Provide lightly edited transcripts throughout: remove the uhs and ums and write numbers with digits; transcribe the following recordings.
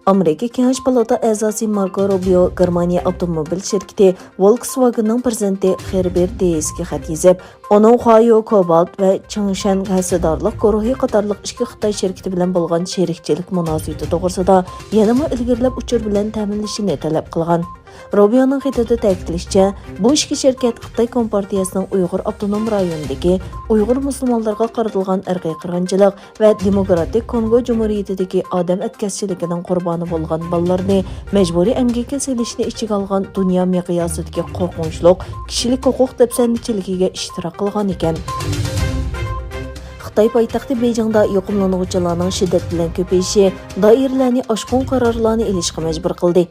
Amerika Kengash Palata a'zosi Marco Rubio Germaniya avtomobil şirketi Volkswagen'ning prezidenti Herbert Diess'ga xat yozib, onun Huayo Cobalt va Changshan hassadorlik guruhi qatorliq ikki Xitoy shirkati bilan bo'lgan sherikchilik munosabati to'g'risida yanama ilgirlab uchur bilan ta'minlashini talab qilgan. Rubioning xatida ta'kidlashicha, bu ikki shirkat Xitoy Kompartiyasining Uyg'ur avtonom rayonidagi Uyg'ur musulmonlarga qaratilgan irqiy qirg'inchilik va Demokratik Kongo Jumhuriyatidagi odam atkazchiligining qurboni bo'lgan bolalarni majburiy emgakka selishni ichiga olgan dunyo miqyosidagi qo'rqinchli kishilik huquq dafsandichiligiga ishtirok qilgan ekan. Xitoy poytaxti Beyjingda yuqumlanuvchilarning shiddat bilan ko'payishi doiralarni oshkun qarorlarni ilishga majbur qildi.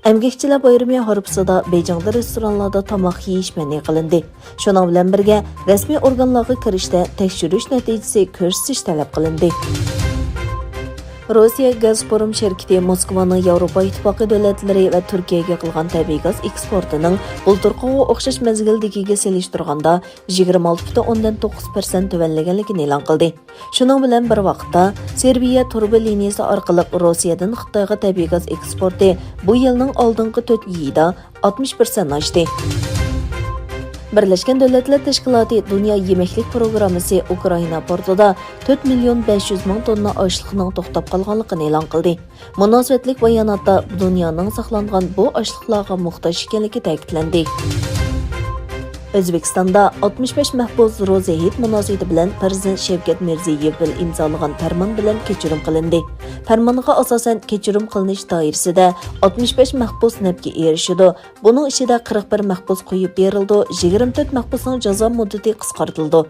Emgakchilar bayrami harfisida Beyjingda restoranlarda tomoq yeyish ma'ni qilindi. Shuning bilan birga rasmiy organlarga kirishda tekshirish natijasi ko'rsatish talab qilindi. Rossiya Gazprom şirketi Moskvaning Yevropa İttifoqi davlatlari va Turkiyaga qilgan tabiiy gaz eksportining bulturqiga o'xshash mazgildigiga selishtirganda 26.9% tuvanlaganligini e'lon qildi. Shuning bilan bir vaqtda Serbiya turbi liniyasi orqali Rossiyadan Xitoyga tabiiy gaz eksporti bu yilning oldingi 4 yilida 60% oshdi. Birleşken Devletler Teşkilatı Dünya Yemeklik Programması Ukrayna portida 4.500.000 tonna açlıqning to'xtab qolganligini e'lon qildi. Munosabatlik bayonotda dunyoning saqlangan bu açlıqlarga muhtoj ekanligi ta'kidlandi. O'zbekistonda 65 mahbus ro'za hayit munosabati bilan Prezident Shavkat Mirziyoyev imzolagan farmon bilan kechirim qilindi. Farmonga asosan kechirim qilinish doirasida 65 mahbus nafga erishidi. Buning ichida 41 mahbus qo'yib berildi, 24 mahbusning jazo muddati qisqartirildi.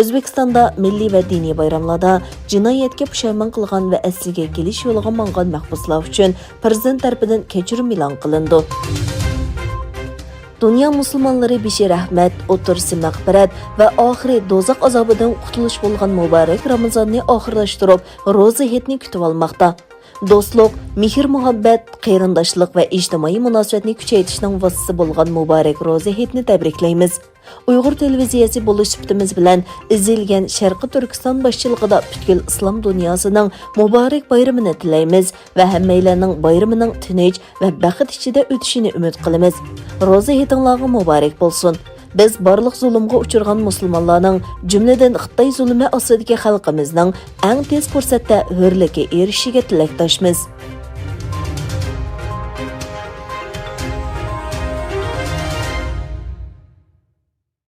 O'zbekistonda milliy va diniy bayramlarda jinoyatga pushaymon qilgan va asliga kelish yo'liga mongan mahbuslar uchun Prezident tomonidan kechirim e'lon qilindi. Dünya musulmonlari beshi rahmat, o'tirsi mag'firat va oxiri do'zax azobidan qutulish bo'lgan muborak Ramazonni oxirlashtirib, ro'za hayitni kutib olmoqda. Do'stlik, mehr-muhabbat, qarindoshlik va ijtimoiy munosabatni kuchaytirishning vositasi bo'lgan muborak ro'za hayitni tabriklaymiz. Uyg'ur televiziyasi bo'lish sifatimiz bilan izilgan Sharqi Turkiston boshchiligida butkul islom dunyosining muborak bayramini tilaymiz va hammalarning bayramining tinch va baxt ichida o'tishini umid qilamiz. Ro'za hayitinglarga muborak bo'lsin. Biz barliq zulmga uchirgan musulmonlarning, jumladan Xitoy zulmi ostidagi xalqimizning eng tez fursatda hurlikka erishishiga tilakdoshmiz.